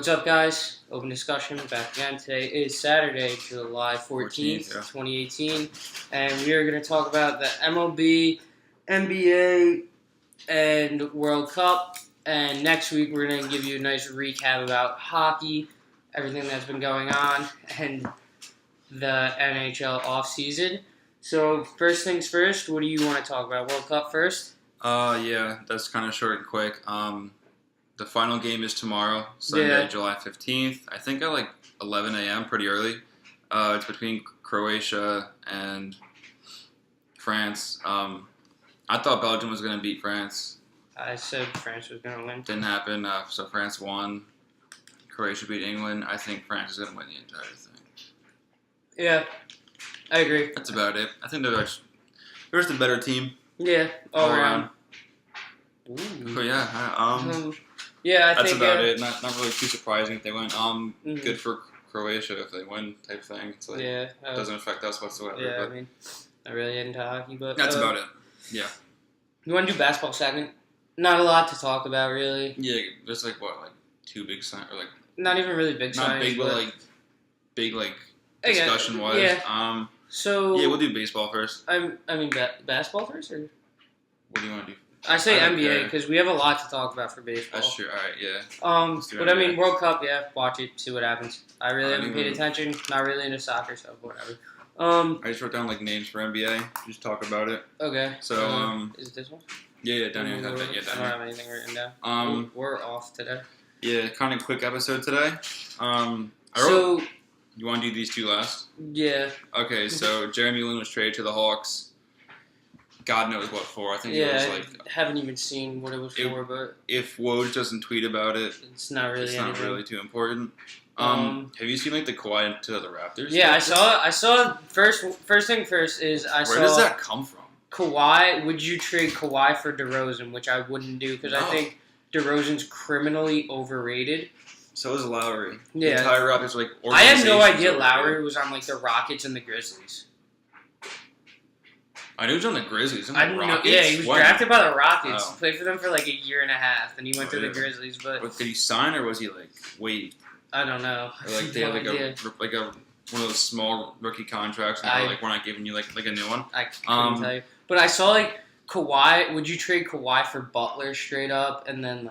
What's up, guys? Open discussion back again. Today is Saturday, July 14th, 2018, and we are going to talk about the MLB, NBA, and World Cup. And next week, we're going to give you a nice recap about hockey, everything that's been going on, and the NHL offseason. So, first things first, what do you want to talk about? World Cup first? Yeah, that's kind of short and quick. The final game is tomorrow, Sunday, July 15th. I think at like 11 a.m., pretty early. It's between Croatia and France. I thought Belgium was going to beat France. I said France was going to win. Didn't happen, so France won. Croatia beat England. I think France is going to win the entire thing. Yeah, I agree. That's about it. I think they're just the better team. Yeah, all around. Ooh. But yeah, yeah, I that's think about it. Not really too surprising if they win. Mm-hmm. Good for Croatia if they win, type thing. It's like doesn't affect us whatsoever. Yeah, but I mean, not really into hockey, but that's about it. Yeah. You want to do basketball second? Not a lot to talk about, really. Yeah, there's like two big signs, or like not even really big signs. Not big, but big discussion wise. Yeah. So yeah, we'll do baseball first. I mean basketball first, or what do you want to do? I say NBA because we have a lot to talk about for baseball. That's true. All right, yeah. But NBA. I mean, World Cup, yeah, watch it, see what happens. I really haven't paid attention. Not really into soccer, so whatever. I just wrote down names for NBA. Just talk about it. Okay. So is it this one? Yeah, down here. I don't have anything written down. We're off today. Yeah, kind of quick episode today. You want to do these two last? Yeah. Okay, so Jeremy Lin was traded to the Hawks. God knows what for. I think it was I haven't even seen what it was for, but if Woj doesn't tweet about it, it's not really too important. Have you seen the Kawhi to the Raptors? Yeah, I saw. First thing first is I saw. Where does that come from? Kawhi, would you trade Kawhi for DeRozan, which I wouldn't do because I think DeRozan's criminally overrated. So is Lowry. Yeah. The entire Raptors I had no idea Lowry was on the Rockets and the Grizzlies. I knew he was on the Grizzlies. I didn't know. Yeah, he was drafted by the Rockets. He played for them for a year and a half, and he went to the Grizzlies. But did he sign or was he waived? I don't know. Or they had one of those small rookie contracts, and they're we're not giving you a new one. I couldn't tell you. But I saw Kawhi. Would you trade Kawhi for Butler straight up, and then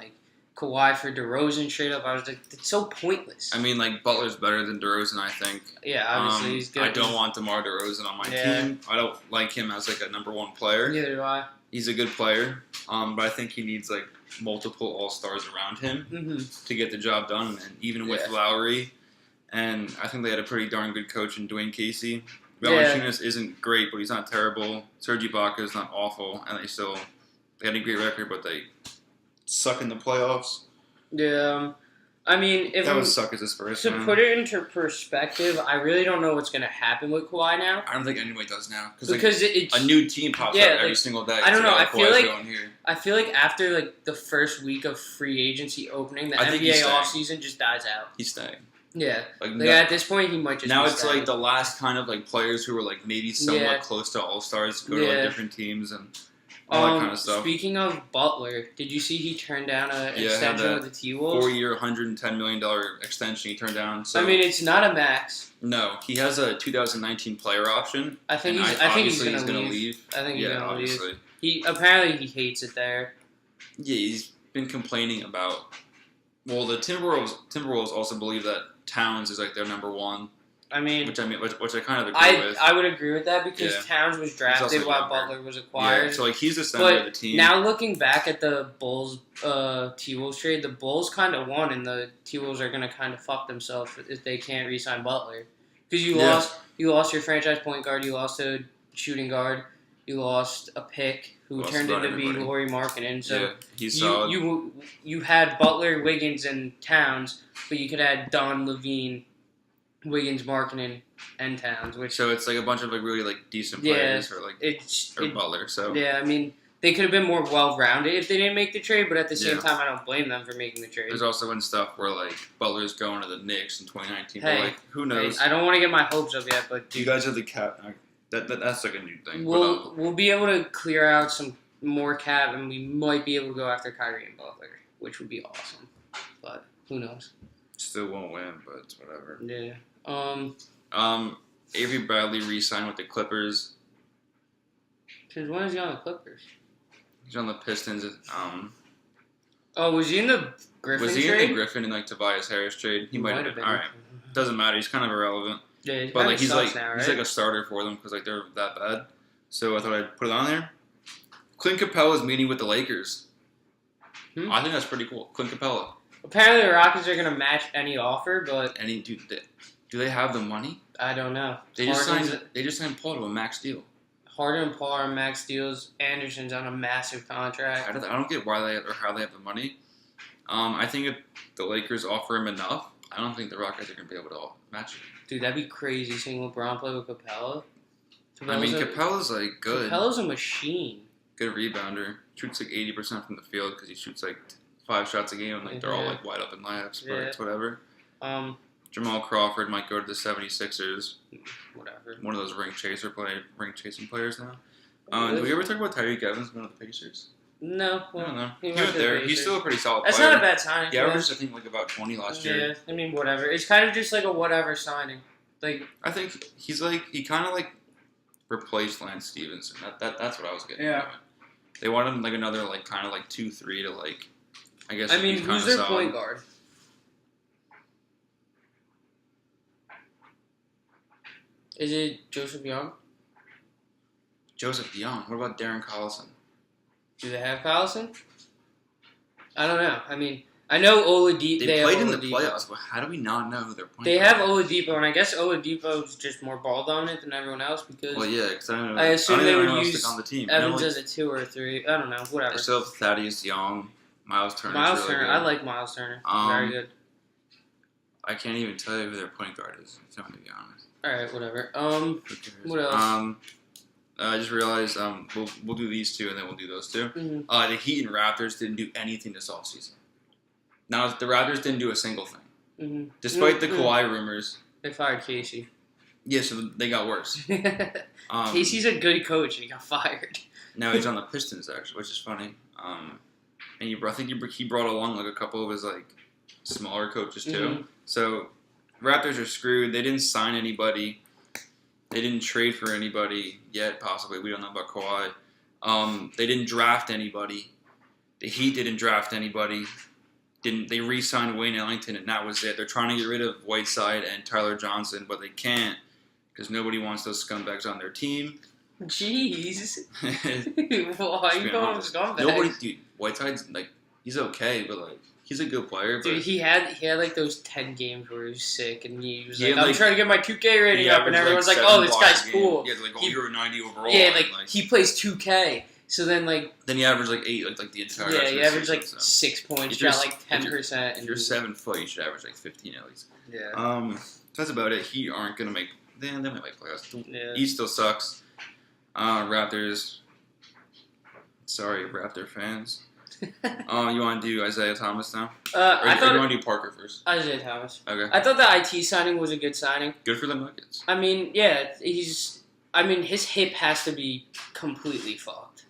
Kawhi for DeRozan straight up? I was it's so pointless. I mean, Butler's better than DeRozan, I think. Yeah, obviously he's good. I don't want DeMar DeRozan on my team. I don't like him as a number one player. Neither do I. He's a good player, but I think he needs multiple All-Stars around him to get the job done. And even with Lowry, and I think they had a pretty darn good coach in Dwayne Casey. Valanciunas isn't great, but he's not terrible. Serge Ibaka is not awful, and they had a great record, but they suck in the playoffs. Yeah, I mean, if that would suck as a Spurs fan. To put it into perspective, I really don't know what's going to happen with Kawhi now. I don't think anybody does now because it's a new team pops up every single day. I don't know. I feel like after the first week of free agency opening, the NBA offseason just dies out. He's staying. Yeah, at this point he might just. Now it's the last kind of players who were maybe somewhat close to All-Stars go to different teams and. All that kind of stuff. Speaking of Butler, did you see he turned down an extension with the T-Wolves? 4-year, $110 million extension he turned down. So I mean, it's not a max. No, he has a 2019 player option. I think he's going to leave. I think he's going to leave. He hates it there. Yeah, he's been complaining about. Well, the Timberwolves also believe that Towns is their number one. I mean, which I kind of agree with. I would agree with that because Towns was drafted while Butler was acquired. Yeah, so he's the center of the team. Now looking back at the Bulls T-Wolves trade, the Bulls kind of won, and the T-Wolves are going to kind of fuck themselves if they can't re-sign Butler because you lost your franchise point guard, you lost a shooting guard, you lost a pick who turned into be Lauri Markkanen. So he's solid. You had Butler, Wiggins, and Towns, but you could add Don Levine. Wiggins, Markkanen, and Towns. So it's a bunch of really decent players for Butler. So yeah, I mean they could have been more well-rounded if they didn't make the trade, but at the same time I don't blame them for making the trade. There's also been stuff where Butler's going to the Knicks in 2019. But who knows? I don't want to get my hopes up yet, but you guys are the cap. That's a new thing. We'll be able to clear out some more cap, and we might be able to go after Kyrie and Butler, which would be awesome. But who knows? Still won't win, but it's whatever. Yeah. Avery Bradley re-signed with the Clippers. Since when is he on the Clippers? He's on the Pistons. Oh, was he in the Griffin Was he trade? in the Griffin and Tobias Harris trade? He might have been. All right, doesn't matter. He's kind of irrelevant. Yeah, but he's now, right? he's like a starter for them because they're that bad. So I thought I'd put it on there. Clint Capella's meeting with the Lakers. I think that's pretty cool. Clint Capella. Apparently, the Rockets are gonna match any offer, but do they have the money? I don't know. They just signed Paul to a max deal. Harden and Paul are max deals. Anderson's on a massive contract. I don't get why how they have the money. I think if the Lakers offer him enough, I don't think the Rockets are gonna be able to match it. Dude, that'd be crazy seeing LeBron play with Capella. Capella's like good. Capella's a machine. Good rebounder. Shoots like 80% from the field because he shoots like 5 shots a game and they're all like wide open layups, but it's whatever. Jamal Crawford might go to the 76ers. Whatever. One of those ring chasing players now. Did we ever talk about Tyreek Evans going to the Pacers? No. I don't know. He went there. He's still a pretty solid player. That's not a bad signing. He averaged, I think, like about 20 last year. Yeah, I mean, whatever. It's kind of just like a whatever signing. Like, I think he kind of like replaced Lance Stevenson. That's what I was getting. Yeah. They wanted him like another like kind of like 2-3 to like. I guess. I mean, who's their point guard? Is it Joseph Young? Joseph Young. What about Darren Collison? Do they have Collison? I don't know. I mean, I know Oladipo. They played in the playoffs, but how do we not know who they're playing? They have Oladipo, and I guess Oladipo's just more ball dominant than everyone else because. Well, yeah, because I assume they would use on the team. Evans as a 2 or a 3. I don't know. Whatever. They still have Thaddeus Young, Miles Turner. I like Miles Turner. Very good. I can't even tell you who their point guard is. To be honest. All right, whatever. What else? I just realized we'll do these two and then we'll do those two. Mm-hmm. The Heat and Raptors didn't do anything this offseason. Now the Raptors didn't do a single thing, despite the Kawhi rumors. They fired Casey. Yeah, so they got worse. Casey's a good coach and he got fired. Now he's on the Pistons actually, which is funny. And I think he brought along like a couple of his like smaller coaches too. Mm-hmm. So Raptors are screwed. They didn't sign anybody. They didn't trade for anybody yet, possibly. We don't know about Kawhi. They didn't draft anybody. The Heat didn't draft anybody. They re-signed Wayne Ellington, and that was it. They're trying to get rid of Whiteside and Tyler Johnson, but they can't because nobody wants those scumbags on their team. Jeez. Why are you calling them scumbags? Dude, Whiteside's, like, he's okay, but, like, he's a good player. But dude, he had like those 10 games where he was sick, and he was like, I'm trying to get my 2K rating up, and everyone's like, oh, this guy's cool. Yeah, like, you're a 90 overall. Yeah, like, he plays 2K. So then, like... Then he averaged, like, 8, like the entire Yeah, he averaged, like, season, 6 points, shot, like, 10%. If you're 7 foot, you should average, like, 15 at least. Yeah. That's about it. Heat aren't going to make... They might make playoffs. Yeah. East still sucks. Raptors... Sorry, Raptor fans. You want to do Isaiah Thomas now? You want to do Parker first? Isaiah Thomas. Okay. I thought the IT signing was a good signing. Good for the Nuggets. I mean, yeah, his hip has to be completely fucked.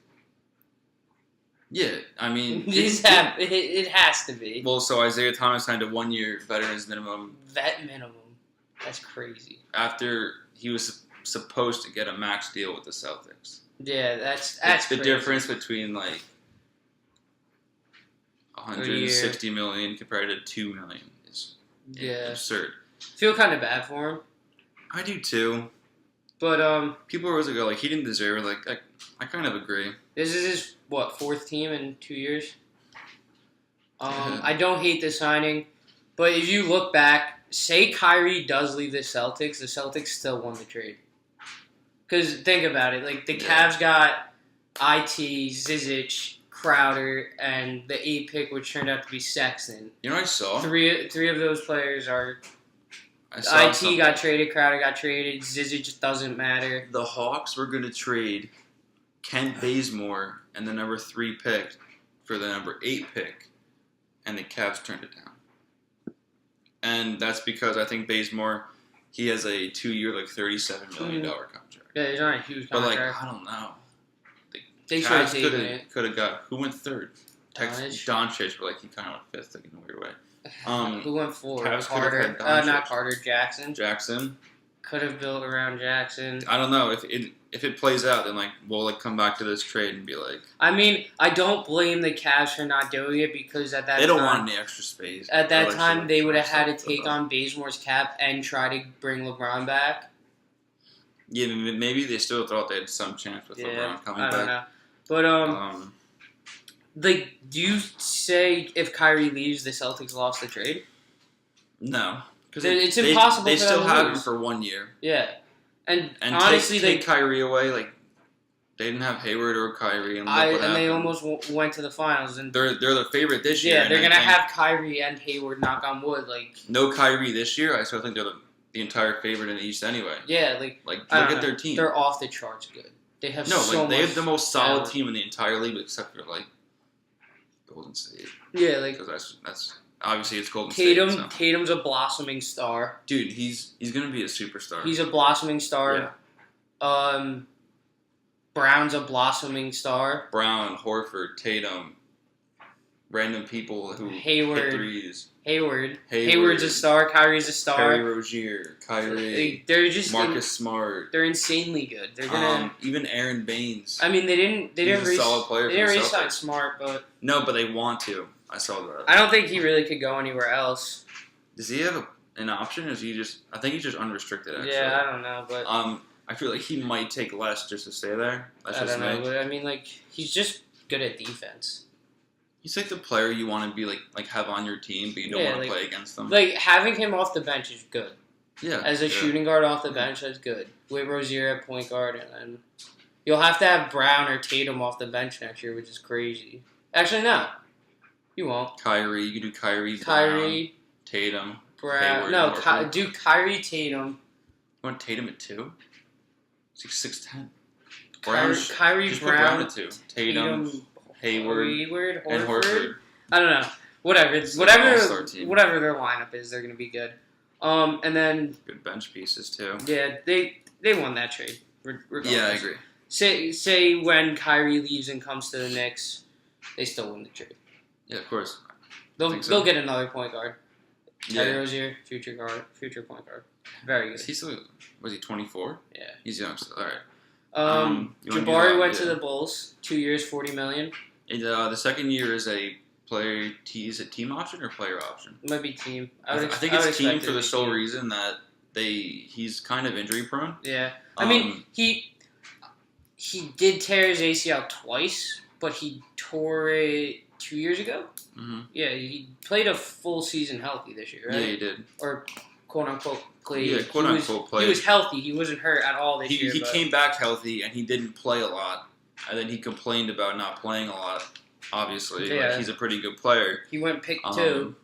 Yeah, I mean... It has to be. Well, so Isaiah Thomas signed a 1-year veterans minimum. Vet minimum. That's crazy. After he was supposed to get a max deal with the Celtics. Yeah, that's the crazy. difference between, like, $160 million compared to $2 million is absurd. Feel kind of bad for him. I do too. But people always go like he didn't deserve it. Like I kind of agree. This is his 4th team in 2 years. I don't hate the signing, but if you look back, say Kyrie does leave the Celtics still won the trade. Because think about it, like the Cavs got IT, Zizic, Crowder, and the 8th pick, which turned out to be Sexton. You know what I saw? Three of those players are... IT got traded, Crowder got traded, Zizic doesn't matter. The Hawks were going to trade Kent Bazemore and the number 3 pick for the number 8 pick, and the Cavs turned it down. And that's because I think Bazemore, he has a 2-year, like $37 million contract. Yeah, he's not a huge contract. But, like, I don't know. They should have taken it. Could have got... Who went 3rd? Doncic, but like he kind of went fifth, like in a weird way. Who went fourth? Cavs could have Carter. had Doncic. Not Carter. Jackson. Jackson. Could have built around Jackson. I don't know if it plays out, then like we'll like come back to this trade and be like. I mean, I don't blame the Cavs for not doing it because at that they don't time, want any extra space. At that time, they would have had to take on Bazemore's cap and try to bring LeBron back. Yeah, maybe they still thought they had some chance with LeBron coming back. I don't know, but do you say if Kyrie leaves, the Celtics lost the trade? No. Because it's impossible. They for still them to have lose. him for 1 year. Yeah, and honestly, take Kyrie away. Like they didn't have Hayward or Kyrie, and they almost went to the finals. And they're the favorite this year. Yeah, they're gonna have Kyrie and Hayward. Knock on wood. Like no Kyrie this year. I still think they're the entire favorite in the East anyway. Yeah, look at their team. They're off the charts good. They have they have the most solid team in the entire league, except for like Golden State. Yeah, like because that's. Obviously, it's Golden State. So. Tatum's a blossoming star. Dude, he's gonna be a superstar. He's a blossoming star. Yeah. Brown's a blossoming star. Brown, Horford, Tatum, random people who Hayward, hit threes. Hayward's a star. Kyrie's a star. Terry Rozier, Kyrie. They're just Marcus Smart. They're insanely good. They're gonna even Aaron Baines. I mean, they didn't. He's a solid player. They didn't re-sign Smart, but no, but they want to. I saw that. I don't think he really could go anywhere else. Does he have an option? Or is he just? I think he's just unrestricted. Actually. Yeah, I don't know, but I feel like he might take less just to stay there. That's I don't know, but I mean, like he's just good at defense. He's like the player you want to be like have on your team, but you don't want to play against them. Like having him off the bench is good. Yeah. As a shooting guard off the bench, that's good. With Rozier at point guard, and then you'll have to have Brown or Tatum off the bench next year, which is crazy. Actually, no. You won't. Kyrie, you can do Kyrie, Brown, Tatum, Brown. Hayward, Do Kyrie, Tatum. You want Tatum at 2? He's 6'10". Kyrie, Brown at 2. Tatum, Hayward, and Horford. I don't know. Whatever their lineup is, they're gonna be good. And then good bench pieces too. Yeah, they won that trade. Regardless. Yeah, I agree. Say when Kyrie leaves and comes to the Knicks, they still win the trade. Yeah, of course. They'll get another point guard. Terry Rozier, future point guard. Very good. Was he 24? Yeah. He's young still. All right. Jabari went to the Bulls. 2 years, $40 million. The second year is a player. Is it team option or player option? It might be team. I think it's team for the sole reason that he's kind of injury prone. Yeah. I mean, he did tear his ACL twice, but he tore it 2 years ago. Mm-hmm. Yeah, he played a full season healthy this year, right? Yeah, he did. Or quote unquote played. Yeah, quote unquote played. He was healthy. He wasn't hurt at all this year. He came back healthy and he didn't play a lot, and then he complained about not playing a lot. Obviously, yeah. He's a pretty good player. He went pick 2.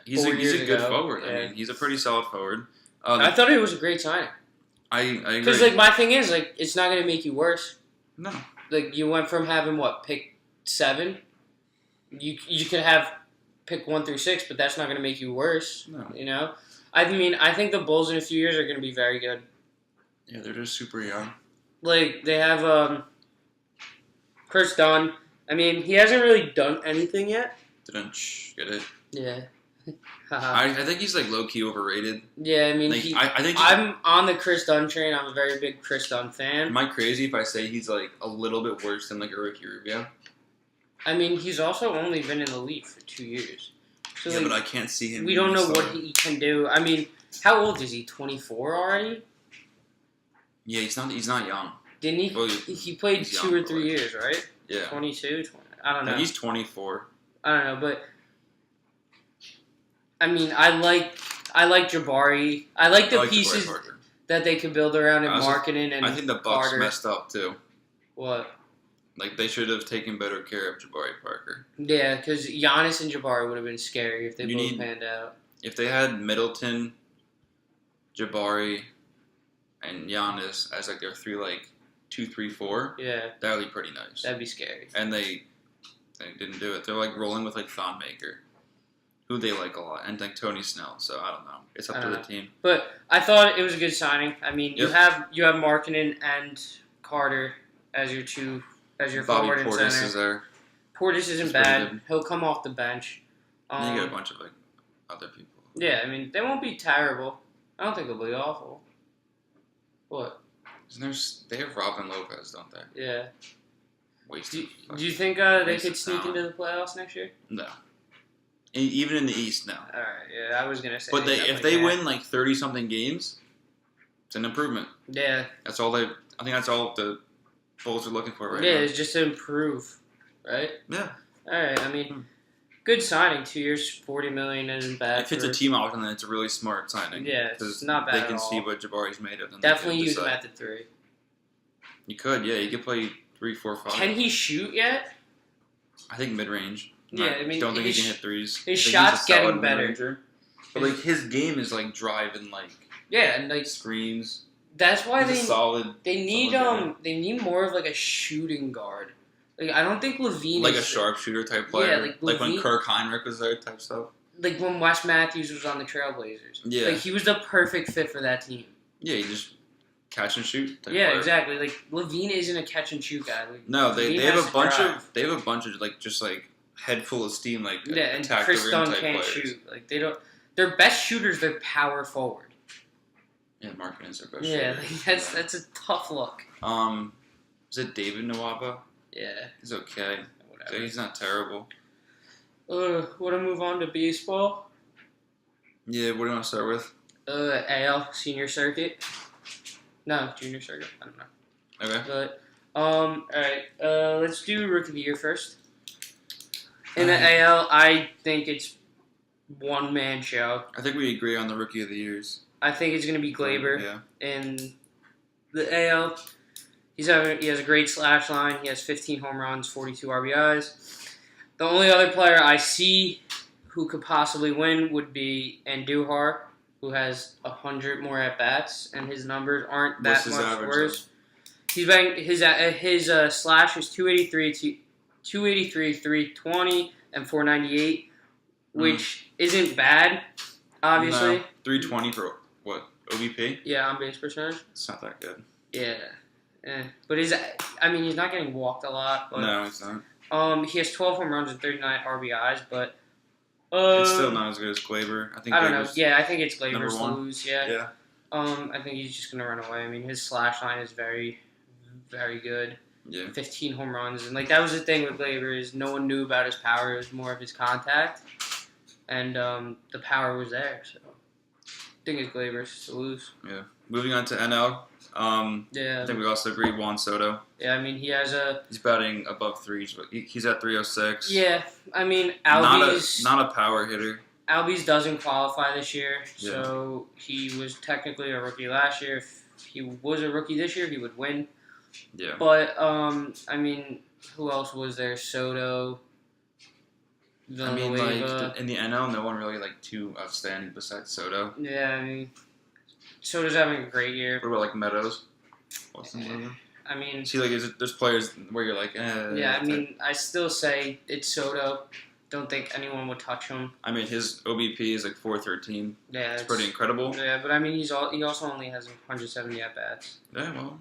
He's a good forward. Yeah. I mean, he's a pretty solid forward. I thought it was a great signing. I agree. Because my thing is it's not going to make you worse. No. You went from having pick 7. You could have pick 1 through 6, but that's not going to make you worse. No. You know, I mean, I think the Bulls in a few years are going to be very good. Yeah, they're just super young. They have Chris Dunn. I mean, he hasn't really done anything yet. Didn't get it. Yeah. I think he's low key overrated. Yeah, I mean, I think I'm on the Chris Dunn train. I'm a very big Chris Dunn fan. Am I crazy if I say he's a little bit worse than a Ricky Rubio? I mean, he's also only been in the league for 2 years. So, yeah, but I can't see him. We don't know what he can do. I mean, how old is he? 24 already? Yeah, he's not young. Didn't he? Well, he played 2 or 3 years, right? Yeah. 22, 20, I don't know. No, he's 24. I don't know, but I mean, I like Jabari. I like the pieces that they could build around in Markkanen and I think the Bucks Carter. messed up too. What? They should have taken better care of Jabari Parker. Yeah, because Giannis and Jabari would have been scary if they both panned out. If they had Middleton, Jabari, and Giannis as their 3 2, 3, 4, yeah, that would be pretty nice. That'd be scary. And they didn't do it. They're rolling with Thon Maker, who they like a lot, and Tony Snell. So I don't know. It's up to the team. But I thought it was a good signing. I mean, you have Markkanen and Carter as your Bobby forward and Portis center. is there. Portis isn't bad. He'll come off the bench. And you got a bunch of other people. Yeah, I mean they won't be terrible. I don't think they'll be awful. What? They have Robin Lopez, don't they? Yeah. Wasted. Do you think they could sneak into the playoffs next year? No. Even in the East, no. All right, yeah, I was gonna say. But if they win 30-something games, it's an improvement. Yeah. That's all I think that's all the Bulls are looking for right now. Yeah, it's just to improve, right? Yeah. All right, I mean, good signing. 2 years, $40 million isn't bad. If it's a team option, then it's a really smart signing. Yeah, it's not bad. They can see what Jabari's made of. Definitely use him at the 3. You could, yeah. You could play 3, 4, 5. Can he shoot yet? I think mid-range. Yeah, I mean, don't think he can hit threes. His shot's getting better. But his game is drive and yeah, and screens. That's why they need more of a shooting guard. I don't think Levine is a sharpshooter type player. Yeah, like when Kirk Heinrich was there type stuff. Like when Wes Matthews was on the Trailblazers. Yeah, he was the perfect fit for that team. Yeah, he just catch and shoot. Yeah, player. Exactly. Levine isn't a catch and shoot guy. No, they have a bunch of just head full of steam yeah, and attack Chris the rim Dunn type can't players. shoot. They don't. Their best shooters. They're power forward. Yeah, Markin is their best. Yeah, shooter. that's a tough look. Is it David Nwaba? Yeah, he's okay. Whatever. He's not terrible. Want to move on to baseball? Yeah, what do you want to start with? AL senior circuit. No, junior circuit. I don't know. Okay. But all right. Let's do rookie of the year first. In the AL, I think it's one man show. I think we agree on the rookie of the years. I think it's going to be Glaber. Yeah. In the AL, he has a great slash line. He has 15 home runs, 42 RBIs. The only other player I see who could possibly win would be Andujar, who has 100 more at bats, and his numbers aren't that much worse. He's been his slash is 283, 320, and 498, which isn't bad. Obviously, no, 320 for what? OBP? Yeah, on base percentage. It's not that good. Yeah, but he's not getting walked a lot. But, no, he's not. He has 12 home runs and 39 RBIs, but it's still not as good as Glaber. I don't know. Yeah, I think it's Glaber's to lose. Yeah. Yeah. I think he's just gonna run away. I mean, his slash line is very, very good. Yeah. 15 home runs, and that was the thing with Glaber is no one knew about his power. It was more of his contact, and the power was there. So I think it's Glaber's to lose. Yeah. Moving on to NL. Yeah. I think we also agree Juan Soto. Yeah, I mean he's batting above threes, but he's at 306. Yeah, I mean Albies not a power hitter. Albies doesn't qualify this year, so he was technically a rookie last year. If he was a rookie this year, he would win. Yeah. But I mean, who else was there? Soto. Villanueva. In the NL, no one really too outstanding besides Soto. Yeah, I mean, Soto's having a great year. What about Meadows? What's the name? I mean, see, there's players where you're yeah, I mean, I still say it's Soto. Don't think anyone would touch him. I mean, his OBP is 413. Yeah, it's pretty incredible. Yeah, but I mean, he also only has 170 at bats. Yeah, well,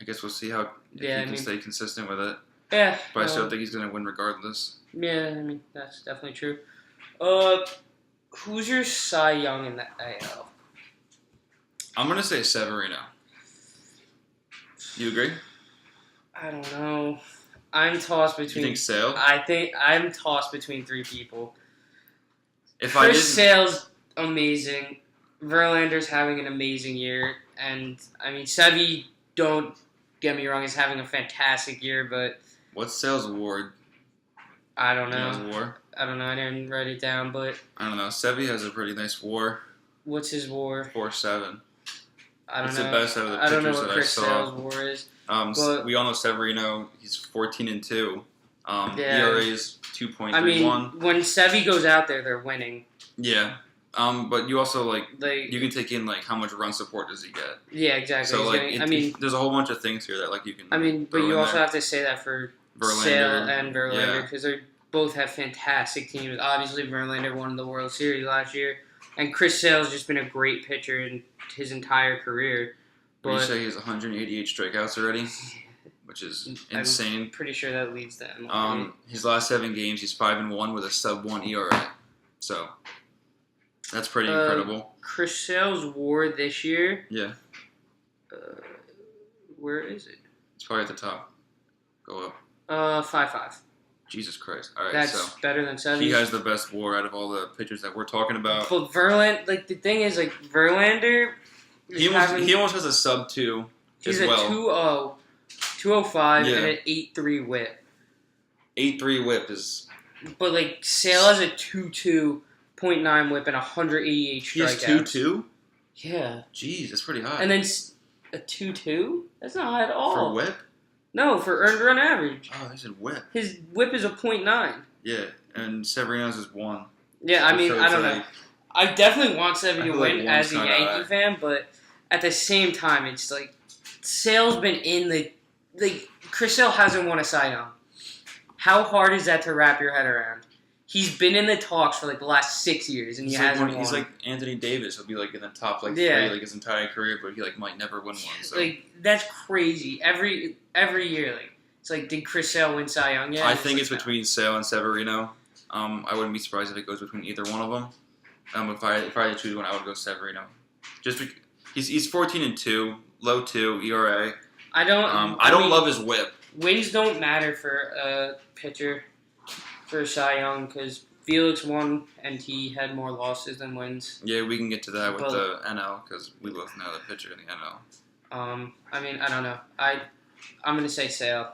I guess we'll see how he can stay consistent with it. Yeah, but I still think he's gonna win regardless. Yeah, I mean that's definitely true. Who's your Cy Young in the AL? I'm gonna say Severino. You agree? I don't know. I'm tossed between. You think Sale? I think I'm tossed between 3 people. If Chris Sale's amazing. Verlander's having an amazing year, and I mean Sevy. Don't get me wrong, is having a fantastic year, but what's Sale's award? I don't know. His WAR? I don't know. I didn't write it down, but I don't know. Sevy has a pretty nice WAR. What's his WAR? 4.7. I don't know. It's the best out of the I don't know pitchers what that Chris I saw. Sale's WAR is. But we all know Severino. He's 14-2. Yeah. ERA is 2.31. I mean, when Sevy goes out there, they're winning. Yeah. But you also you can take in how much run support does he get? Yeah, exactly. So there's a whole bunch of things here that you can. I mean, but you also have to say that for Verlander, Sale and Verlander because they both have fantastic teams. Obviously, Verlander won the World Series last year, and Chris Sale's just been a great pitcher in his entire career. But you say he has 188 strikeouts already, which is insane. I'm pretty sure that leads to MLB. His last 7 games, he's 5-1 with a sub-1 ERA. So that's pretty incredible. Chris Sale's WAR this year. Yeah. Where is it? It's probably at the top. Go up. 5.5. Jesus Christ! All right, that's better than 7. He has the best WAR out of all the pitchers that we're talking about. But Verlander, like the thing is, like Verlander, he almost has a sub-2 he's as well. He's a 205 Yeah. and an 8.3 whip. 8.3 whip is. But like Sale has a 2.2.9 whip and 188 strikeouts. He has 2.2. Yeah. Jeez, that's pretty high. And then a 2.2? That's not high at all. For whip? No, for earned run average. Oh, I said whip. His whip is a 0.9. Yeah, and Severino's is 1. Yeah, I mean, So I don't know. I definitely want Sevy to win like as a Yankee fan, but at the same time, it's like Sale's been in the Chris Sale hasn't won a Cy Young. How hard is that to wrap your head around? He's been in the talks for like the last 6 years, and he hasn't won. He's like Anthony Davis. He'll be like in the top 3 like his entire career, but he like might never win one. So. Like that's crazy. Every year, like it's like, did Chris Sale win Cy Young yet? I think it's between Sale and Severino. I wouldn't be surprised if it goes between either one of them. If I had to choose one, I would go Severino. Just because he's 14-2, low 2 ERA. I don't love his whip. Wins don't matter for a pitcher for Cy Young because Felix won and he had more losses than wins. Yeah, we can get to that with the NL because we both know the pitcher in the NL. I mean, I don't know. I'm gonna say Sale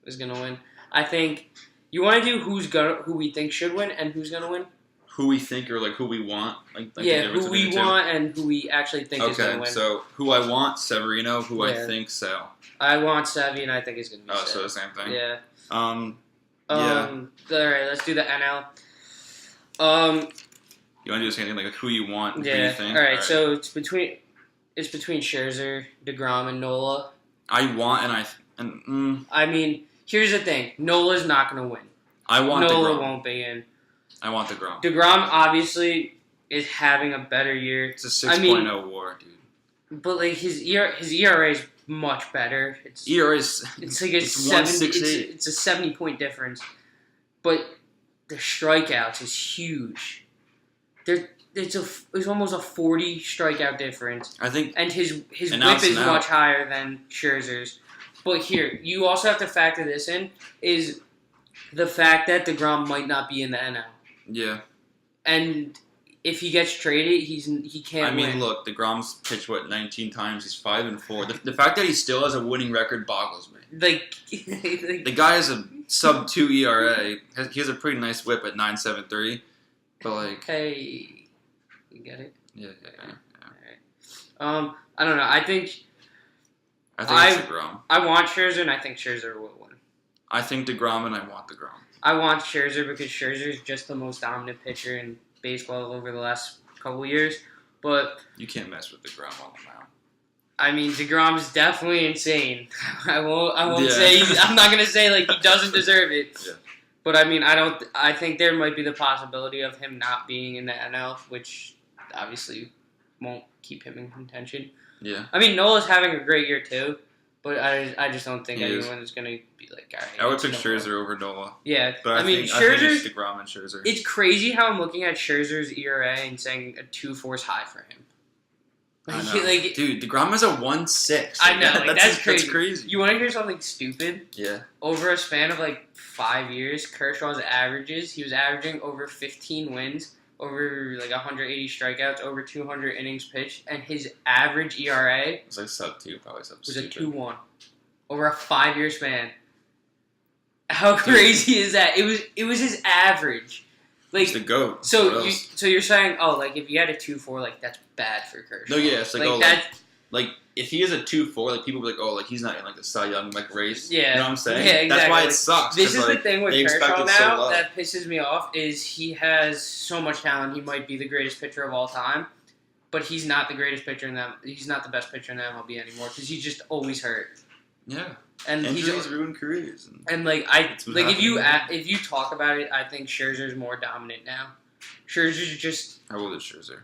is gonna win. I think you want to do who we think should win and who's gonna win. Who we think or like who we want. Yeah, who we want and who we actually think is gonna win. Okay, so who I want Severino, who I think Sale. I want Sevy and I think it's gonna be. Oh, Sale. so the same thing. Yeah. Yeah. All right, let's do the NL. You want to do the same thing, like who you want, yeah. who you think? All right, so it's between Scherzer, DeGrom, and Nola. I mean, here's the thing: Nola's not going to win. I want Nola DeGrom. won't be in. I want DeGrom. DeGrom obviously is having a better year. It's a 6.0 WAR, dude. But like his ERA is much better. It's like it's 70. It's a 70-point difference, but the strikeouts is huge. It's almost a 40 strikeout difference. I think, and his whip is much higher than Scherzer's. But here, you also have to factor this in is the fact that DeGrom might not be in the NL. Yeah. And if he gets traded, he can't win. I mean, look, DeGrom's pitched 19 times. He's 5-4. The fact that he still has a winning record boggles me. The guy has a sub 2 ERA. He has a pretty nice whip at 9.73. But like, hey, you get it? Yeah. All right. I don't know. I think it's DeGrom. I want Scherzer, and I think Scherzer will win. I think DeGrom, and I want DeGrom. I want Scherzer because Scherzer is just the most dominant pitcher in baseball over the last couple years. But you can't mess with DeGrom on the mound. I mean, DeGrom's definitely insane. I won't say. I'm not gonna say like he doesn't deserve it. Yeah. But I mean, I think there might be the possibility of him not being in the NL, which obviously won't keep him in contention. Yeah. I mean, Nola's having a great year too, but I just don't think anyone is going to be like, all right. I would pick Scherzer over Nola. Yeah, but I think it's DeGrom and Scherzer. It's crazy how I'm looking at Scherzer's ERA and saying a 2.4 is high for him. I know. Dude, DeGrom has a 1.6. I know, that's crazy. That's crazy. You want to hear something stupid? Yeah. Over a span of like 5 years, Kershaw's averages, he was averaging over 15 wins, over like 180 strikeouts, over 200 innings pitched, and his average ERA was like sub 2, probably sub 2. Was a 2.1 over a 5-year span. How crazy is that? It was his average. Like it's the GOAT. So you're saying, oh, like if you had a 2.4, like that's bad for Kershaw. No, yeah, it's like, like if he is a 2.4, like people be like, oh, like he's not in like the Cy Young like race. Yeah, you know what I'm saying? Yeah, exactly. That's why it sucks. This is the thing with Kershaw now that pisses me off is he has so much talent. He might be the greatest pitcher of all time, but he's not the greatest pitcher in that. He's not the best pitcher in the MLB anymore because he's just always hurt. Yeah. And injuries ruin careers. And if you talk about it, I think Scherzer's more dominant now. Scherzer's just how old is Scherzer?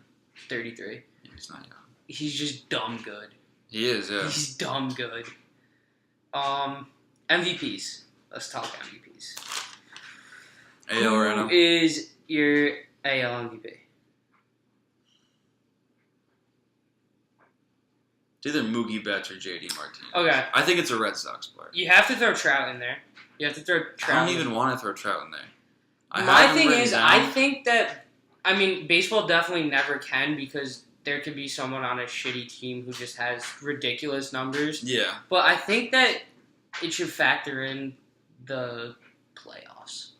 33. Yeah, he's not young. He's just dumb good. He is, yeah. He's dumb good. MVPs. Let's talk MVPs. AL or NL? Who is your AL MVP? It's either Mookie Betts or JD Martinez. Okay. I think it's a Red Sox player. You have to throw Trout in there. You have to throw Trout. I don't even want to throw Trout in there. My thing is, I think that, baseball definitely never can because there could be someone on a shitty team who just has ridiculous numbers. Yeah. But I think that it should factor in the playoffs.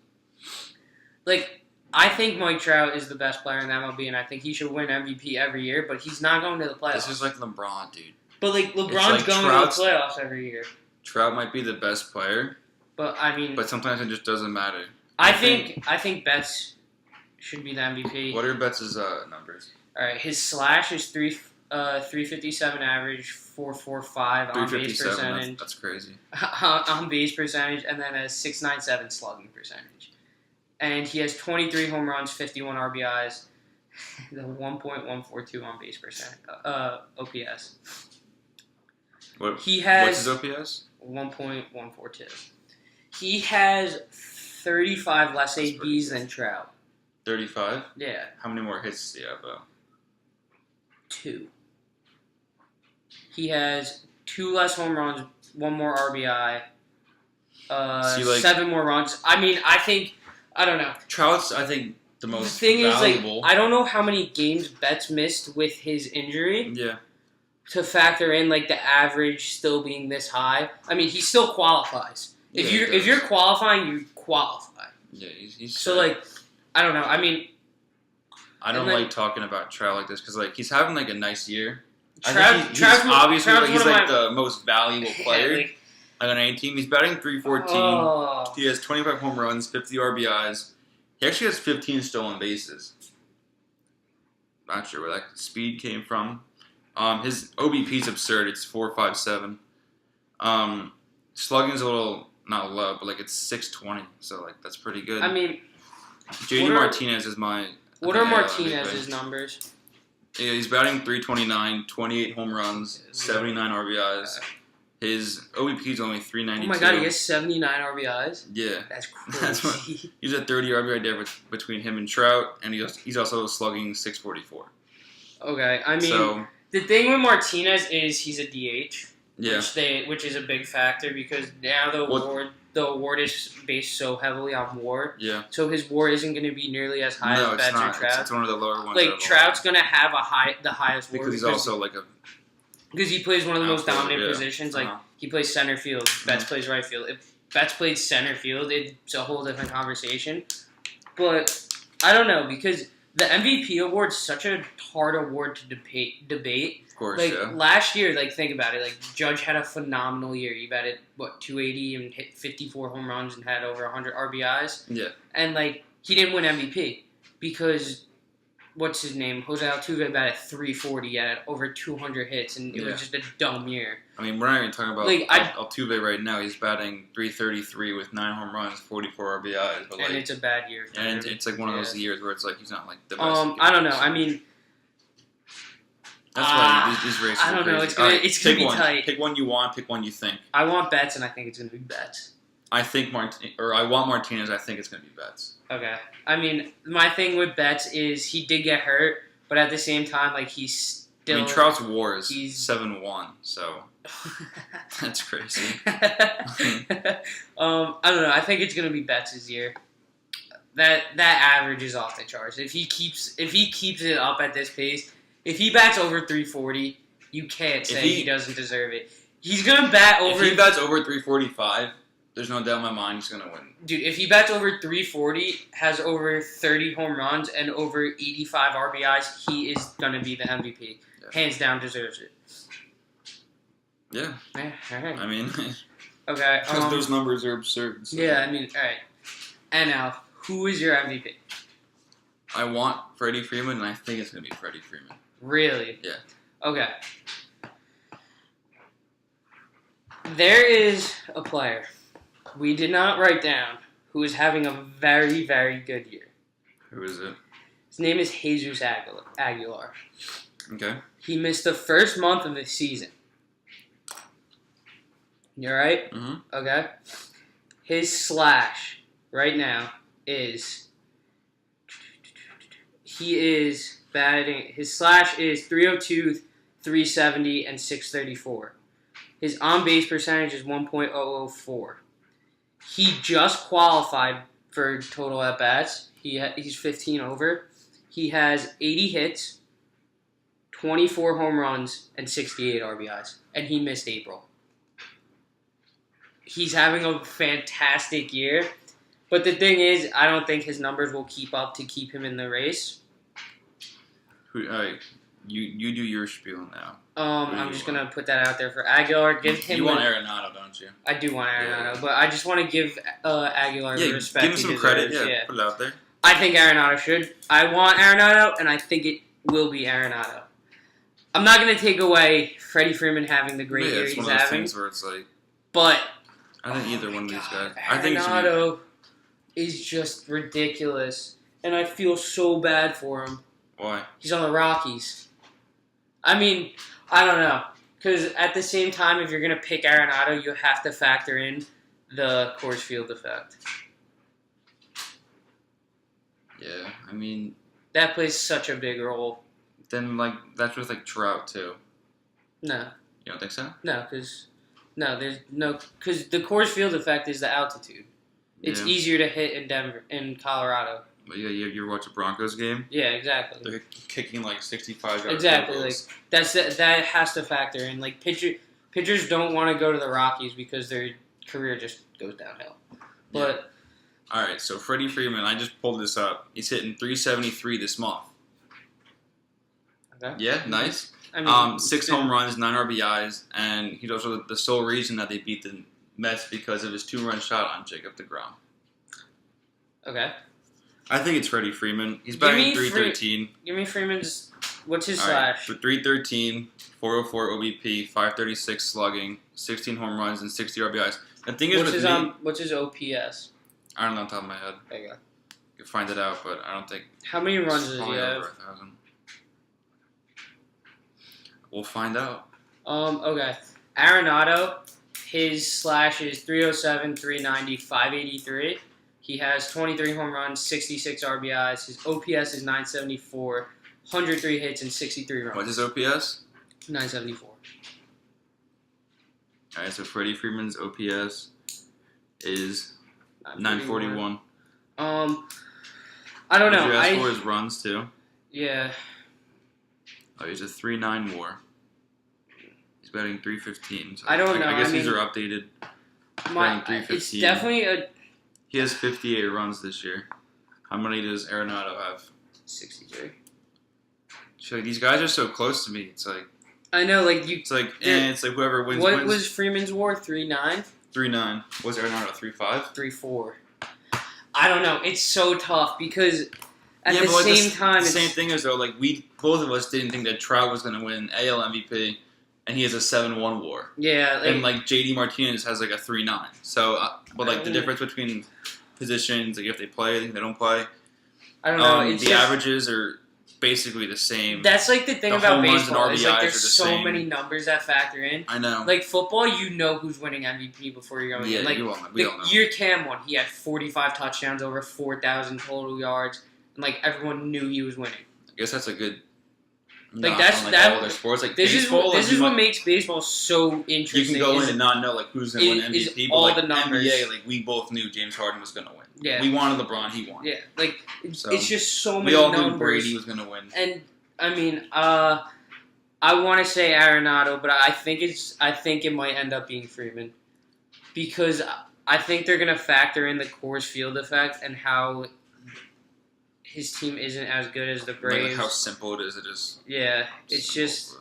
Like, I think Mike Trout is the best player in the MLB, and I think he should win MVP every year, but he's not going to the playoffs. This is like LeBron, dude. But, LeBron's going to the playoffs every year. Trout might be the best player. But, But sometimes it just doesn't matter. I think Betts should be the MVP. What are Betts' numbers? All right, his slash is 357 average, 445 on base percentage. That's crazy. On base percentage, and then a 697 slugging percentage. And he has 23 home runs, 51 RBIs, the 1.142 on base percent. OPS. What's his OPS? 1.142. He has 35 less ABs than Trout. 35? Yeah. How many more hits does he have, though? 2. He has 2 less home runs, 1 more RBI, 7 more runs. I don't know. Trout's, I think, the most thing valuable. Is, I don't know how many games Betts missed with his injury. Yeah. To factor in, the average still being this high. He still qualifies. If you're qualifying, you qualify. Yeah, he's so, I don't know. I don't like talking about Trout like this because, he's having, a nice year. Trout's obviously, he's, the most valuable player. On any team. He's batting .314. Oh. He has 25 home runs, 50 RBIs. He actually has 15 stolen bases. Not sure where that speed came from. His OBP is absurd. It's 457. Slugging's a little not low, but it's 620. So that's pretty good. JD Martinez is my. What are Martinez's numbers? Yeah, he's batting .329, 28 home runs, 79 RBIs. His OBP is only 392. Oh my god, he has 79 RBIs? Yeah. That's crazy. He's a 30 RBI difference between him and Trout, and he's also slugging .644. Okay, the thing with Martinez is he's a DH, yeah, which is a big factor because now the award is based so heavily on WAR. Yeah. So his WAR isn't going to be nearly as high as Betts or Trout. It's one of the lower ones. Trout's going to have the highest WAR because he's also because he plays one of the most dominant positions. He plays center field. Betts plays right field. If Betts played center field, it's a whole different conversation. But I don't know because the MVP award is such a hard award to debate. Of course, last year, think about it. Judge had a phenomenal year. He batted 280 and hit 54 home runs and had over 100 RBIs. Yeah, and he didn't win MVP because what's his name? Jose Altuve batted 340 at over 200 hits, and it was just a dumb year. We're not even talking about Altuve right now. He's batting .333 with 9 home runs, 44 RBIs. But and it's a bad year for him. It's one of those years where it's he's not the best. I don't know. That's why these races I don't know. crazy. It's gonna be tight. Pick one you want. Pick one you think. I want Betts, and I think it's gonna be Betts. I want Martinez. I think it's gonna be Betts. Okay. My thing with Betts is he did get hurt, but at the same time, he's still. Trout's WAR is 7-1, so that's crazy. I don't know. I think it's gonna be Betts' year. That average is off the charts. If he keeps it up at this pace, if he bats over 340, you can't say he doesn't deserve it. He's gonna bat over. If he bats over 345. There's no doubt in my mind he's going to win. Dude, if he bats over 340, has over 30 home runs, and over 85 RBIs, he is going to be the MVP. Yeah. Hands down deserves it. Yeah. All right. Okay. Because those numbers are absurd. So. Yeah, all right. And now, who is your MVP? I want Freddie Freeman, and I think it's going to be Freddie Freeman. Really? Yeah. Okay. There is a player we did not write down who is having a very, very good year. Who is it? His name is Jesus Aguilar. Okay. He missed the first month of the season. You alright? Mm-hmm. Okay. His slash right now is... He is batting... His slash is 302, 370, and 634. His on-base percentage is 1.004. He just qualified for total at-bats. He's 15 over. He has 80 hits, 24 home runs, and 68 RBIs. And he missed April. He's having a fantastic year. But the thing is, I don't think his numbers will keep up to keep him in the race. You do your spiel now. I'm just going to put that out there for Aguilar. You want Arenado, don't you? I do want Arenado, but I just want to give Aguilar the respect. Give him some credit. Yeah, put it out there. I think Arenado should. I want Arenado, and I think it will be Arenado. I'm not going to take away Freddie Freeman having the great year he's having. It's one of those things where it's like... But... I think either one of these guys. Arenado is just ridiculous, and I feel so bad for him. Why? He's on the Rockies. I mean, I don't know. Because at the same time, if you're going to pick Arenado, you have to factor in the Coors Field effect. Yeah, I mean... That plays such a big role. Then, that's with, Trout, too. No. You don't think so? No, because the Coors Field effect is the altitude. It's easier to hit in Colorado. But yeah, you ever watch a Broncos game? Yeah, exactly. They're kicking 65 yards. Exactly, that has to factor in. Pitchers don't want to go to the Rockies because their career just goes downhill. But all right, so Freddie Freeman, I just pulled this up. He's hitting 373 this month. Okay. Yeah, nice. I mean, 6 home runs, 9 RBIs, and he's also the sole reason that they beat the Mets because of his 2-run shot on Jacob deGrom. Okay. I think it's Freddie Freeman. He's batting 313. Give me Freeman's. What's his slash? For 313, 404 OBP, 536 slugging, 16 home runs, and 60 RBIs. The thing is what's his OPS? I don't know off the top of my head. There you go. You can find it out, but I don't think. How many runs does he have? Over 1,000. We'll find out. Okay. Arenado, his slash is 307, 390, 583. He has 23 home runs, 66 RBIs. His OPS is 974, 103 hits, and 63 runs. What's his OPS? 974. All right, so Freddie Freeman's OPS is 941. I don't know. Did you ask for his runs, too? Yeah. Oh, he's a 3.9 WAR. He's batting 315. So I don't know. I guess these are updated. It's definitely a... He has 58 runs this year. How many does Arenado have? 63. So these guys are so close to me. It's like... I know, It's like whoever wins. What was Freeman's WAR? 3.9? 3.9. Was Arenado 3.5? 3.4. I don't know. It's so tough because at the same time... The same thing is, though, both of us didn't think that Trout was going to win AL MVP, and he has a 7.1 WAR. Yeah. And, JD Martinez has, a 3.9. So, the difference between positions, if they play, if they don't play, I don't know. The averages are basically the same. That's, the thing about baseball. Is, there's so many numbers that factor in. I know. Football, you know who's winning MVP before you're going in. We all know. Year Cam won. He had 45 touchdowns, over 4,000 total yards, and, everyone knew he was winning. I guess that's a good... All other sports. This is what makes baseball so interesting. You can go in and not know who's going to win MVP. All the numbers. NBA, we both knew James Harden was going to win. Yeah. We wanted LeBron, he won. Yeah, it's just so many numbers. We all knew Brady was going to win. And I mean, I want to say Arenado, but I think it might end up being Freeman because I think they're going to factor in the Coors Field effect and how his team isn't as good as the Braves. How simple it is. It is. Yeah, it's just.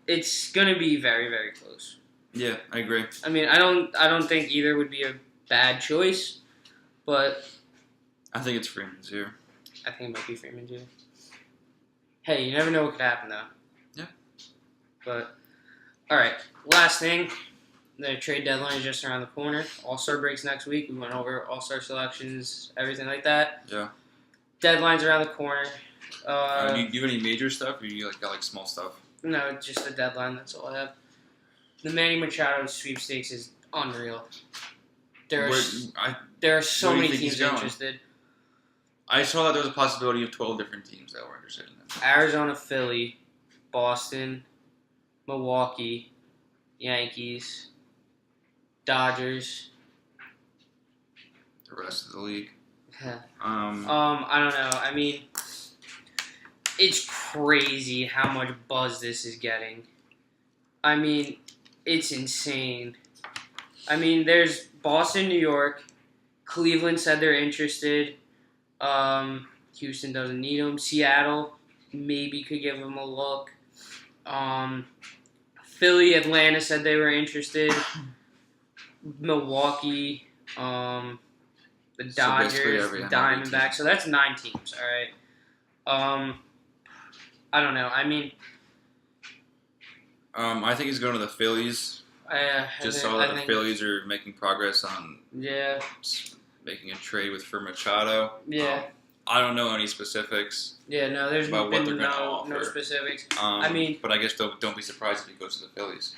It's gonna be very, very close. Yeah, I agree. I mean, I don't think either would be a bad choice, but. I think it's Freeman's here. I think it might be Freeman too. Hey, you never know what could happen though. Yeah. But, all right, last thing. The trade deadline is just around the corner. All-Star breaks next week. We went over All-Star selections, everything like that. Yeah. Deadline's around the corner. Do you have any major stuff, or you got small stuff? No, just the deadline. That's all I have. The Manny Machado sweepstakes is unreal. There are so where do you many think teams he's going? interested. I saw that there was a possibility of 12 different teams that were interested in him. Arizona, Philly, Boston, Milwaukee, Yankees, Dodgers. The rest of the league. I don't know. I mean, it's crazy how much buzz this is getting. I mean, it's insane. I mean, there's Boston, New York. Cleveland said they're interested. Houston doesn't need him. Seattle maybe could give him a look. Philly, Atlanta said they were interested. Milwaukee, the Dodgers, the Diamondbacks. So that's 9 teams. All right. I don't know. I mean, I think he's going to the Phillies. The Phillies are making progress on making a trade for Machado. Yeah. I don't know any specifics. Yeah, no, there's about what they're been no specifics. I mean, but I guess don't be surprised if he goes to the Phillies.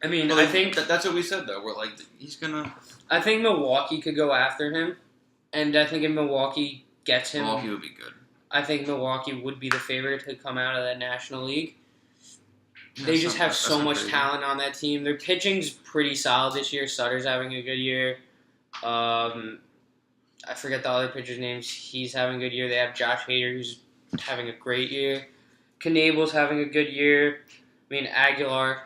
I mean, well, I think that's what we said though. We're like, he's gonna. I think Milwaukee could go after him, and I think if Milwaukee gets him, Milwaukee would be good. I think Milwaukee would be the favorite to come out of that National League. They just have so much talent on that team. Their pitching's pretty solid this year. Sutter's having a good year. I forget the other pitcher's names. He's having a good year. They have Josh Hader, who's having a great year. Knebel's having a good year. I mean, Aguilar,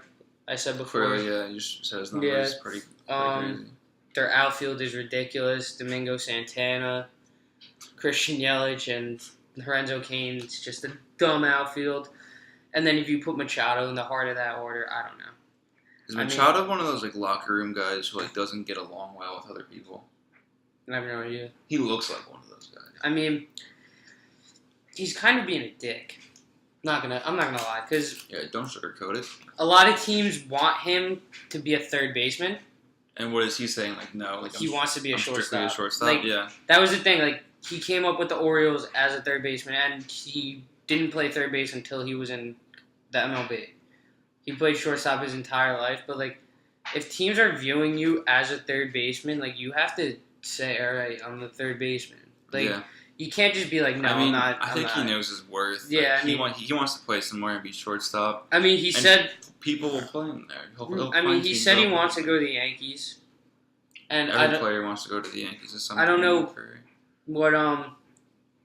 I said before. Clearly, yeah, you just said his numbers pretty crazy. Their outfield is ridiculous. Domingo Santana, Christian Yelich, and Lorenzo Cain. It's just a dumb outfield. And then if you put Machado in the heart of that order, I don't know. Is Machado one of those like locker room guys who like doesn't get along well with other people? I have no idea. He looks like one of those guys. I mean, he's kind of being a dick. I'm not gonna lie, because don't sugarcoat it. A lot of teams want him to be a third baseman. And what is he saying? Like no, like he wants to be a shortstop. A shortstop. Like, yeah, that was the thing. Like he came up with the Orioles as a third baseman, and he didn't play third base until he was in the MLB. He played shortstop his entire life, but like, if teams are viewing you as a third baseman, like you have to say, all right, I'm the third baseman. Like, you can't just be like, no, I'm not. I think he knows his worth. Yeah, like, he wants to play somewhere and be shortstop. I mean, he said people will play him there. He said he wants to go to the Yankees, and every player wants to go to the Yankees. I don't know what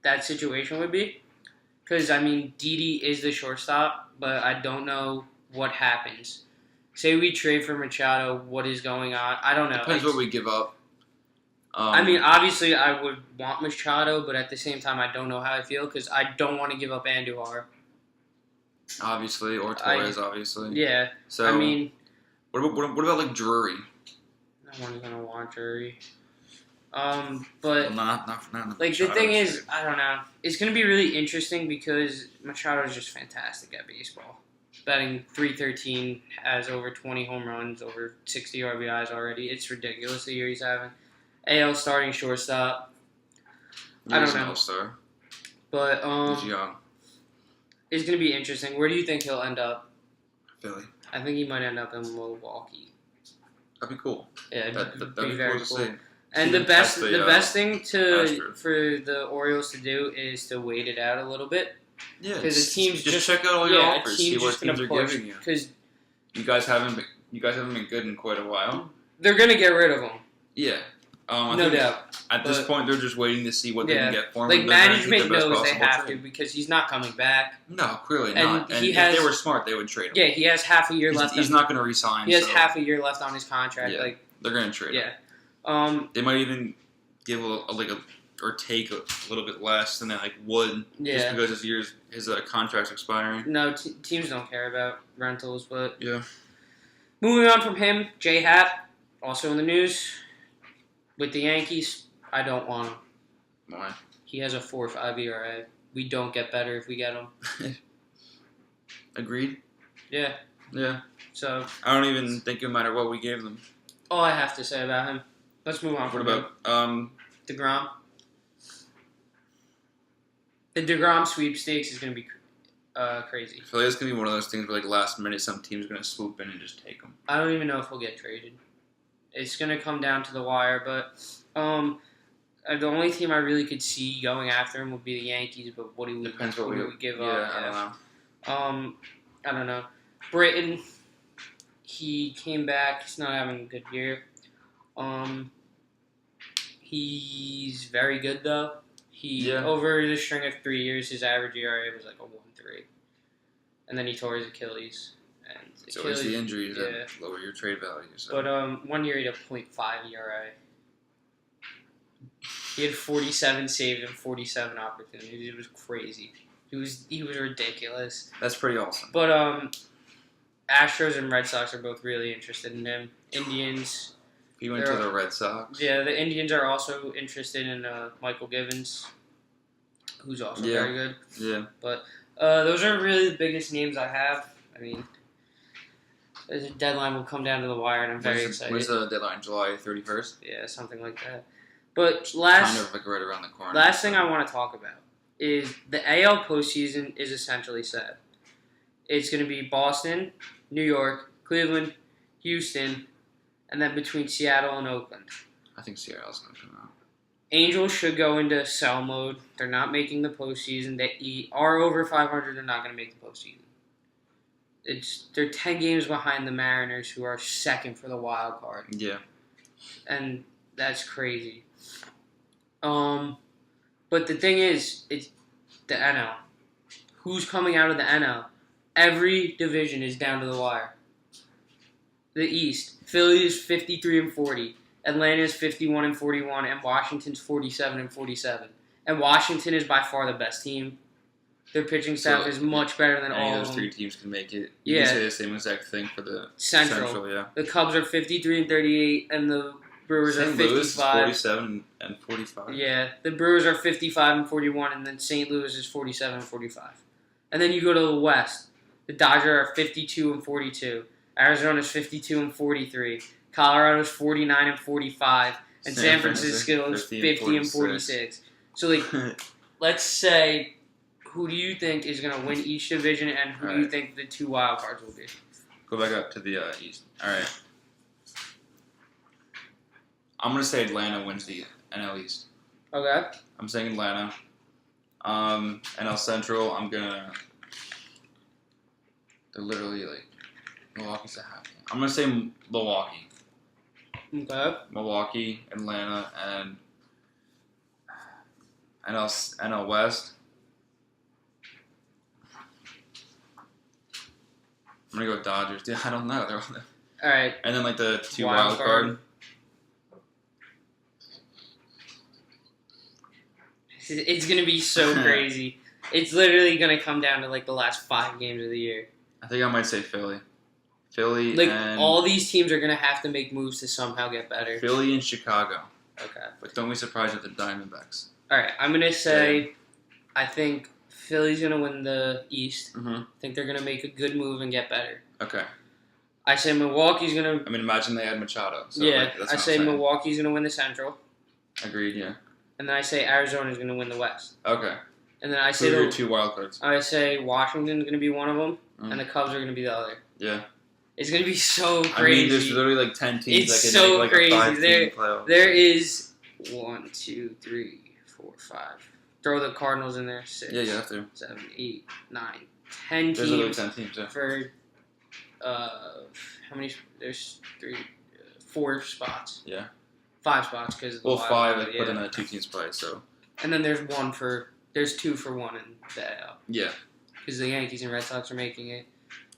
that situation would be, because I mean, Didi is the shortstop, but I don't know what happens. Say we trade for Machado, what is going on? I don't know. Depends what we give up. I mean, obviously, I would want Machado, but at the same time, I don't know how I feel because I don't want to give up Andujar. Obviously, or Torres, obviously. Yeah. So, I mean, what about like Drury? No one's gonna want Drury. But not like Machado, the thing is, I don't know. It's gonna be really interesting because Machado is just fantastic at baseball. Batting .313, has over 20 home runs, over 60 RBIs already. It's ridiculous the year he's having. AL starting shortstop. I don't know. All-star. But he's young. It's gonna be interesting. Where do you think he'll end up? Philly. I think he might end up in Milwaukee. That'd be cool. Yeah, that'd be very cool. cool. And the best thing for the Orioles to do is to wait it out a little bit. Yeah, because the teams just check out all your offers, see what teams are giving you. Because you guys haven't been good in quite a while. They're gonna get rid of him. Yeah, no doubt. At this point, they're just waiting to see what they can get for him. Like management knows they have to because he's not coming back. No, clearly not. And if they were smart, they would trade him. Yeah, he has half a year left. He's not going to resign. He has half a year left on his contract. Yeah, like they're going to trade him. Yeah. They might even give or take a little bit less than they would just because his contract's expiring. No, teams don't care about rentals, but yeah. Moving on from him, J Happ, also in the news with the Yankees. I don't want him. Why? He has a 4.5 ERA. We don't get better if we get him. Agreed. Yeah. Yeah. So I don't even think it matter what we gave them. All I have to say about him. Let's move on. What about DeGrom? The DeGrom sweepstakes is going to be crazy. I feel like it's gonna be one of those things where like last minute some team's gonna swoop in and just take him. I don't even know if he'll get traded. It's gonna come down to the wire, but the only team I really could see going after him would be the Yankees. But what do we give up? Yeah, I don't know. I don't know. Britton, he came back. He's not having a good year. He's very good though. Over the string of 3 years, his average ERA was like a 1.3, and then he tore his Achilles. And it's always the injuries that lower your trade value. So. But 1 year he had a 0.5 ERA. He had 47 saves and 47 opportunities. It was crazy. He was ridiculous. That's pretty awesome. But Astros and Red Sox are both really interested in him. Indians. He went to the Red Sox. Yeah, the Indians are also interested in Michael Givens, who's also very good. Yeah. But those are really the biggest names I have. I mean, the deadline will come down to the wire, and I'm very excited. When's the deadline? July 31st? Yeah, something like that. But kind of like right around the corner. Last thing I want to talk about is the AL postseason is essentially set. It's going to be Boston, New York, Cleveland, Houston, and then between Seattle and Oakland. I think Seattle's going to come out. Angels should go into sell mode. They're not making the postseason. They are over 500. They're not going to make the postseason. They're 10 games behind the Mariners, who are second for the wild card. Yeah. And that's crazy. But the thing is, it's the NL. Who's coming out of the NL? Every division is down to the wire. The East, Philly is 53-40, Atlanta is 51-41, and Washington's 47-47. And Washington is by far the best team. Their pitching staff is much better than all of them. Those three teams can make it. You can say the same exact thing for the Central. Yeah. The Cubs are 53-38, and the Brewers are 55. 47-45. Yeah, the Brewers are 55-41, and then St. Louis is 47-45. And then you go to the West. The Dodgers are 52-42. Arizona's 52-43. Colorado's 49-45, and San Francisco is 50-46. So, like, let's say, who do you think is going to win each division, and who do you think the two wild cards will be? Go back up to the East. All right. I'm going to say Atlanta wins the NL East. Okay. I'm saying Atlanta. NL Central, I'm going to... They're literally, like... Milwaukee's a half game. I'm going to say Milwaukee. Okay. Milwaukee, Atlanta, and NL West. I'm going to go Dodgers. Yeah, I don't know. All right. And then, like, the two wild card. It's going to be so crazy. It's literally going to come down to, like, the last 5 games of the year. I think I might say Philly. All these teams are going to have to make moves to somehow get better. Philly and Chicago. Okay. But don't be surprised at the Diamondbacks. All right. I'm going to say I think Philly's going to win the East. Mm-hmm. I think they're going to make a good move and get better. Okay. I say Milwaukee's going to... I mean, imagine they had Machado. So I say Milwaukee's going to win the Central. Agreed, yeah. And then I say Arizona's going to win the West. Okay. And then I say... Who are your two wild cards? I say Washington's going to be one of them, and the Cubs are going to be the other. Yeah. It's going to be so crazy. I mean, there's literally like 10 teams that can so make like crazy. a 5-team playoff. There is 1, 2, 3, 4, 5. Throw the Cardinals in there. 6. Yeah, you have to. 7, 8, 9, 10 teams. There's literally 10 teams, yeah. For, how many? There's 4 spots. Yeah. 5 spots because of the 5, like, but then 2 teams play, so. And then there's 2 for 1 in the AL. Yeah. Because the Yankees and Red Sox are making it.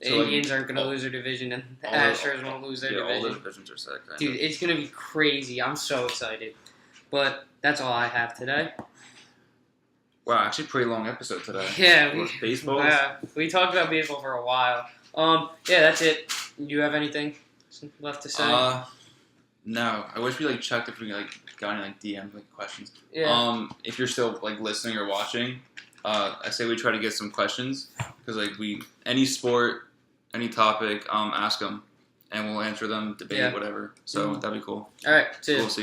The Indians aren't going to lose their division, and the Astros won't lose their division. Yeah, all the divisions are set. Dude, it's going to be crazy. I'm so excited. But that's all I have today. Wow, actually pretty long episode today. Yeah. Baseball? Yeah, we talked about baseball for a while. Yeah, that's it. You have anything left to say? No. I wish we checked if we got any DM questions. Yeah. If you're still listening or watching, I say we try to get some questions because any sport, any topic, ask them and we'll answer them, debate, whatever. So that'd be cool. All right, see you. Cool, see you.